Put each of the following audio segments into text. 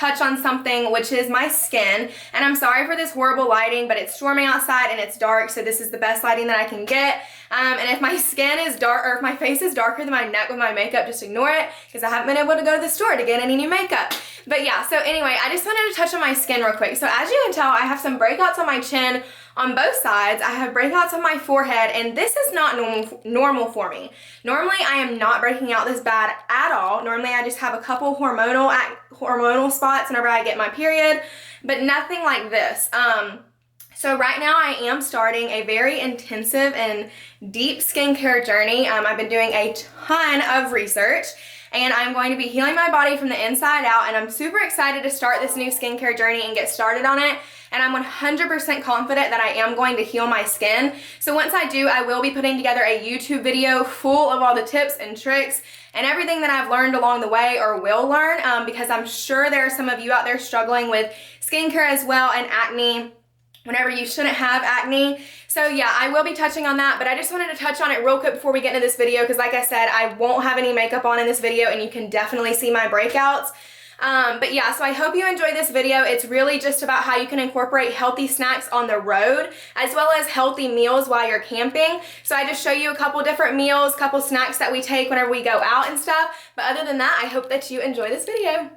touch on something, which is my skin. And I'm sorry for this horrible lighting, but it's storming outside and it's dark, so this is the best lighting that I can get. And if my skin is dark, or if my face is darker than my neck with my makeup, just ignore it, because I haven't been able to go to the store to get any new makeup. But yeah, so anyway, I just wanted to touch on my skin real quick. So as you can tell, I have some breakouts on my chin on both sides. I have breakouts on my forehead, and this is not normal for me. Normally, I am not breaking out this bad at all. Normally, I just have a couple hormonal spots whenever I get my period, but nothing like this. So right now I am starting a very intensive and deep skincare journey. I've been doing a ton of research, and I'm going to be healing my body from the inside out, and I'm super excited to start this new skincare journey and get started on it. And I'm 100% confident that I am going to heal my skin. So once I do, I will be putting together a YouTube video full of all the tips and tricks and everything that I've learned along the way, or will learn, because I'm sure there are some of you out there struggling with skincare as well, and acne whenever you shouldn't have acne. So yeah, I will be touching on that, but I just wanted to touch on it real quick before we get into this video, because like I said, I won't have any makeup on in this video, and you can definitely see my breakouts. But yeah, so I hope you enjoy this video. It's really just about how you can incorporate healthy snacks on the road, as well as healthy meals while you're camping. So I just show you a couple different meals, couple snacks that we take whenever we go out and stuff. But other than that, I hope that you enjoy this video.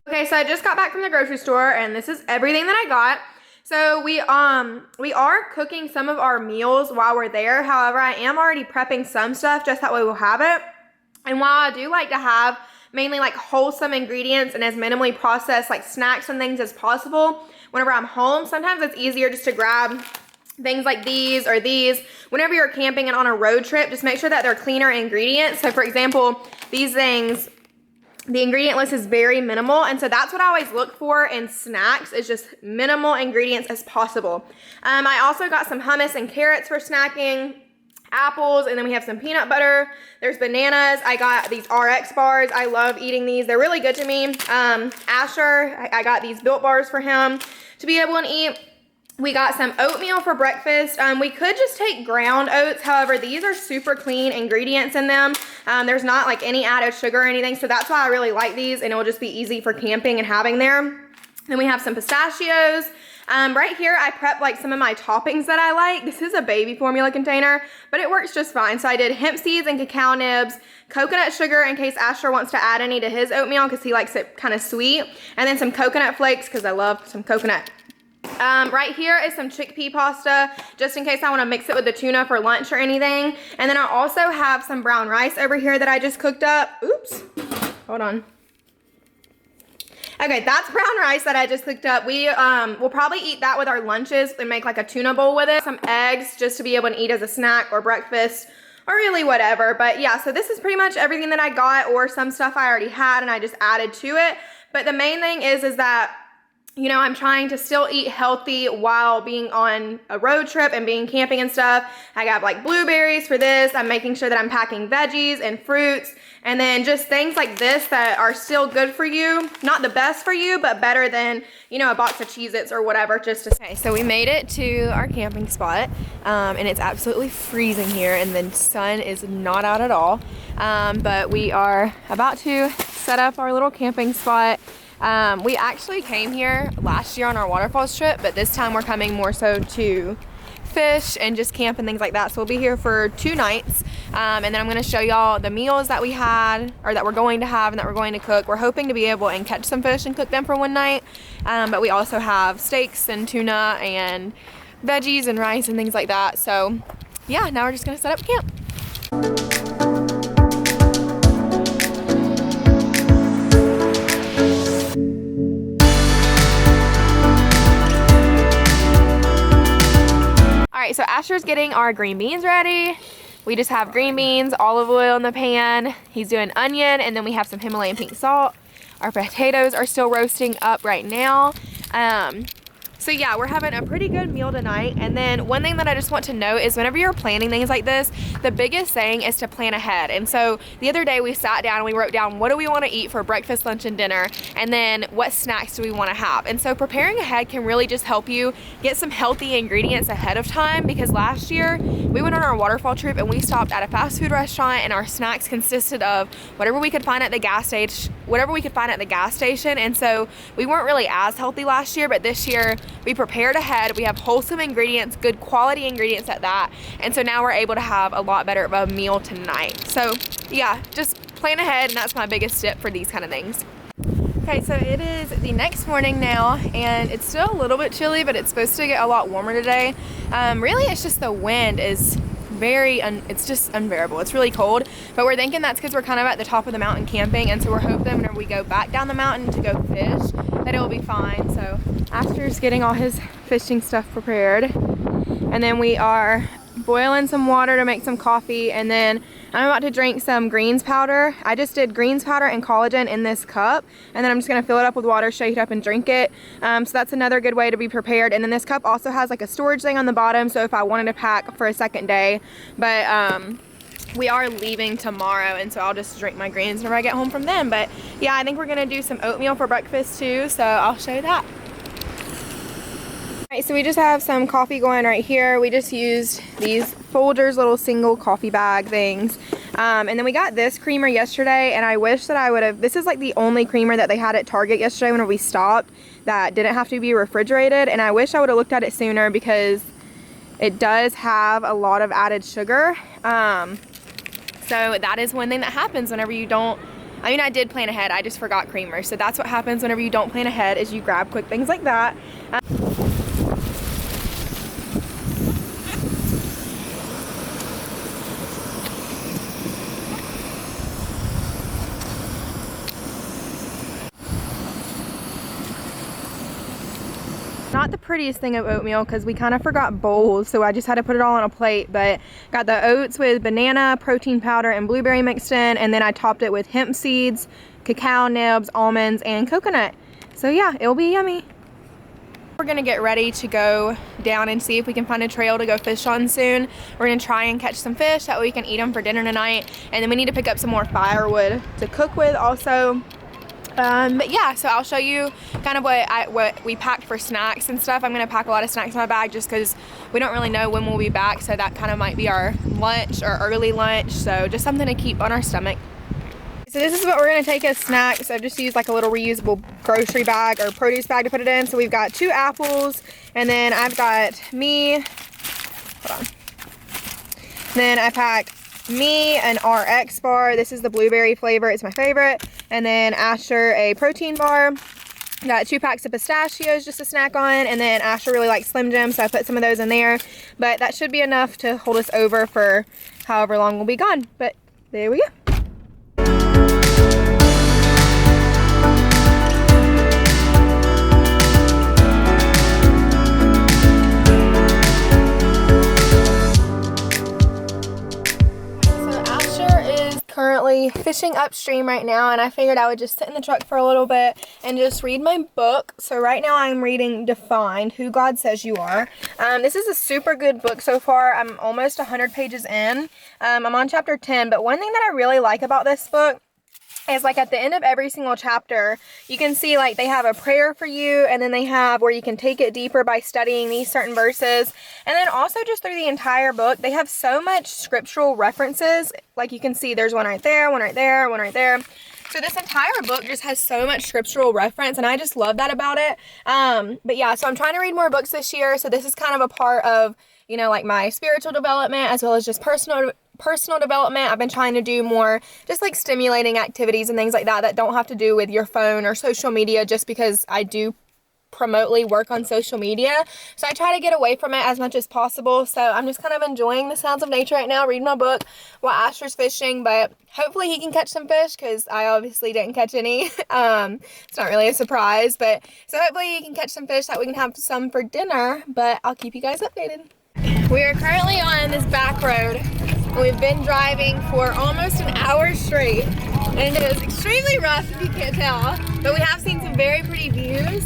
Okay, so I just got back from the grocery store, and this is everything that I got. So we are cooking some of our meals while we're there. However, I am already prepping some stuff just that way we'll have it. And while I do like to have mainly like wholesome ingredients and as minimally processed like snacks and things as possible, whenever I'm home, sometimes it's easier just to grab things like these or these. Whenever you're camping and on a road trip, just make sure that they're cleaner ingredients. So for example, these things, the ingredient list is very minimal, and so that's what I always look for in snacks, is just minimal ingredients as possible. I also got some hummus and carrots for snacking, apples, and then we have some peanut butter. There's bananas. I got these RX bars. I love eating these. They're really good to me. Asher, I got these Built bars for him to be able to eat. We got some oatmeal for breakfast. We could just take ground oats. However, these are super clean ingredients in them. There's not like any added sugar or anything. So that's why I really like these, and it will just be easy for camping and having there. Then we have some pistachios. Right here, I prepped like some of my toppings that I like. This is a baby formula container, but it works just fine. So I did hemp seeds and cacao nibs, coconut sugar in case Asher wants to add any to his oatmeal because he likes it kind of sweet, and then some coconut flakes because I love some coconut. Right here is some chickpea pasta, just in case I want to mix it with the tuna for lunch or anything. And then I also have some brown rice over here that I just cooked up. Oops, hold on. Okay, that's brown rice that I just cooked up. We will probably eat that with our lunches and make like a tuna bowl with it. Some eggs just to be able to eat as a snack or breakfast or really whatever. But yeah, so this is pretty much everything that I got, or some stuff I already had and I just added to it. But the main thing is that, you know, I'm trying to still eat healthy while being on a road trip and being camping and stuff. I got like blueberries for this. I'm making sure that I'm packing veggies and fruits, and then just things like this that are still good for you. Not the best for you, but better than, you know, a box of Cheez-Its or whatever. Just to okay, so we made it to our camping spot, and it's absolutely freezing here, and the sun is not out at all. But we are about to set up our little camping spot. We actually came here last year on our waterfalls trip, but this time we're coming more so to fish and just camp and things like that. So we'll be here for 2 nights, and then I'm going to show y'all the meals that we had, or that we're going to have and that we're going to cook. We're hoping to be able and catch some fish and cook them for one night, but we also have steaks and tuna and veggies and rice and things like that. So yeah, now we're just going to set up camp. So Asher's getting our green beans ready. We just have green beans, olive oil in the pan. He's doing onion, and then we have some Himalayan pink salt. Our potatoes are still roasting up right now. So yeah, we're having a pretty good meal tonight. And then one thing that I just want to note is whenever you're planning things like this, the biggest thing is to plan ahead. And so the other day we sat down and we wrote down, what do we want to eat for breakfast, lunch, and dinner? And then what snacks do we want to have? And so preparing ahead can really just help you get some healthy ingredients ahead of time, because last year we went on our waterfall trip and we stopped at a fast food restaurant, and our snacks consisted of whatever we could find at the gas whatever we could find at the gas station. And so we weren't really as healthy last year, but this year we prepared ahead. We have wholesome ingredients, good quality ingredients at that. And so now we're able to have a lot better of a meal tonight. So yeah, just plan ahead, and that's my biggest tip for these kind of things. Okay, so it is the next morning now, and it's still a little bit chilly, but it's supposed to get a lot warmer today. Really, it's just the wind is it's just unbearable. It's really cold, but we're thinking that's because we're kind of at the top of the mountain camping, and so we're hoping whenever we go back down the mountain to go fish that it will be fine. So Astor's getting all his fishing stuff prepared, and then we are boiling some water to make some coffee, and then I'm about to drink some greens powder. I just did greens powder and collagen in this cup, and then I'm just gonna fill it up with water, shake it up, and drink it. So that's another good way to be prepared. And then this cup also has like a storage thing on the bottom, so if I wanted to pack for a second day. But we are leaving tomorrow, and so I'll just drink my greens whenever I get home from them. But yeah, I think we're gonna do some oatmeal for breakfast too, so I'll show you that. Alright, so we just have some coffee going right here. We just used these Folgers little single coffee bag things. And then we got this creamer yesterday, and I wish that I would have, this is like the only creamer that they had at Target yesterday whenever we stopped that didn't have to be refrigerated, and I wish I would have looked at it sooner because it does have a lot of added sugar. So that is one thing that happens whenever you don't, I mean, I did plan ahead, I just forgot creamer. So that's what happens whenever you don't plan ahead, is you grab quick things like that. Not the prettiest thing of oatmeal because we kind of forgot bowls, so I just had to put it all on a plate. But got the oats with banana, protein powder, and blueberry mixed in, and then I topped it with hemp seeds, cacao nibs, almonds, and coconut. So yeah, it'll be yummy. We're gonna get ready to go down and see if we can find a trail to go fish on soon. We're gonna try and catch some fish, that way we can eat them for dinner tonight. And then we need to pick up some more firewood to cook with also. But yeah, so I'll show you kind of what we packed for snacks and stuff. I'm gonna pack a lot of snacks in my bag just because we don't really know when we'll be back, so that kind of might be our lunch or early lunch, so just something to keep on our stomach. So this is what we're gonna take as snacks. I've just used like a little reusable grocery bag or produce bag to put it in. So we've got 2 apples, and then I've got hold on. Then I packed me an RX bar. This is the blueberry flavor, it's my favorite. And then Asher a protein bar. Got 2 packs of pistachios just to snack on, and then Asher really likes Slim Jim, so I put some of those in there. But that should be enough to hold us over for however long we'll be gone. But there we go. Currently fishing upstream right now, and I figured I would just sit in the truck for a little bit and just read my book. So right now I'm reading Defined, Who God Says You Are. This is a super good book so far. I'm almost 100 pages in. I'm on chapter 10, but one thing that I really like about this book is like at the end of every single chapter, you can see like they have a prayer for you, and then they have where you can take it deeper by studying these certain verses. And then also just through the entire book, they have so much scriptural references. Like you can see there's one right there, one right there, one right there. So this entire book just has so much scriptural reference, and I just love that about it. But yeah, so I'm trying to read more books this year. So this is kind of a part of, you know, like my spiritual development as well as just personal development. I've been trying to do more just like stimulating activities and things like that that don't have to do with your phone or social media, just because I do remotely work on social media. So I try to get away from it as much as possible. So I'm just kind of enjoying the sounds of nature right now, reading my book while Asher's fishing, but hopefully he can catch some fish because I obviously didn't catch any. It's not really a surprise, but so hopefully he can catch some fish that we can have some for dinner, but I'll keep you guys updated. We are currently on this back road. We've been driving for almost an hour straight, and it is extremely rough if you can't tell, but we have seen some very pretty views.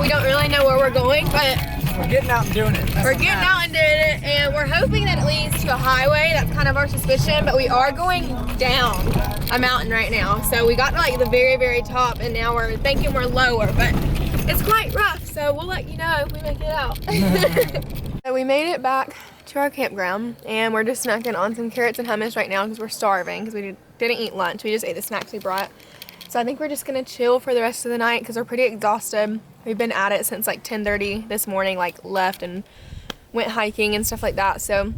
We don't really know where we're going, but we're getting out and doing it. We're getting out and doing it, and we're hoping that it leads to a highway. That's kind of our suspicion, but we are going down a mountain right now. So we got to like the very, very top, and now we're thinking we're lower, but it's quite rough, so we'll let you know if we make it out. So we made it back to our campground, and we're just snacking on some carrots and hummus right now because we're starving because we didn't eat lunch. We just ate the snacks we brought. So I think we're just gonna chill for the rest of the night because we're pretty exhausted. We've been at it since like 10:30 this morning, like left and went hiking and stuff like that. So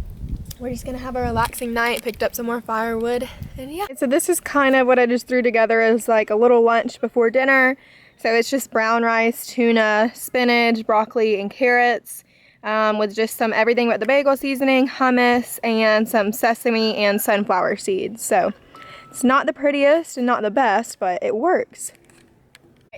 we're just gonna have a relaxing night, picked up some more firewood, and yeah. So this is kind of what I just threw together as like a little lunch before dinner. So it's just brown rice, tuna, spinach, broccoli, and carrots with just some everything but the bagel seasoning, hummus, and some sesame and sunflower seeds. So it's not the prettiest and not the best, but it works.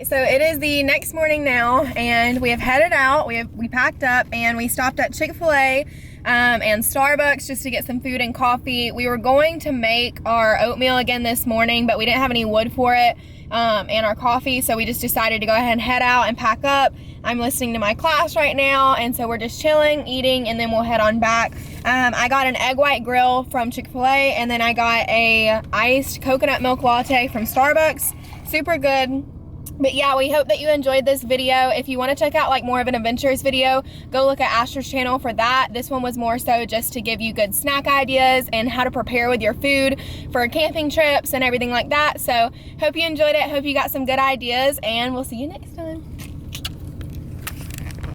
So it is the next morning now, and we have headed out. We packed up and we stopped at Chick-fil-A and Starbucks just to get some food and coffee. We were going to make our oatmeal again this morning, but we didn't have any wood for it and our coffee, so we just decided to go ahead and head out and pack up. I'm listening to my class right now, and so we're just chilling, eating, and then we'll head on back. I got an egg white grill from Chick-fil-A, and then I got a iced coconut milk latte from Starbucks. Super good. But yeah, we hope that you enjoyed this video. If you want to check out like more of an adventures video, go look at Asher's channel for that. This one was more so just to give you good snack ideas and how to prepare with your food for camping trips and everything like that. So hope you enjoyed it. Hope you got some good ideas, and we'll see you next time.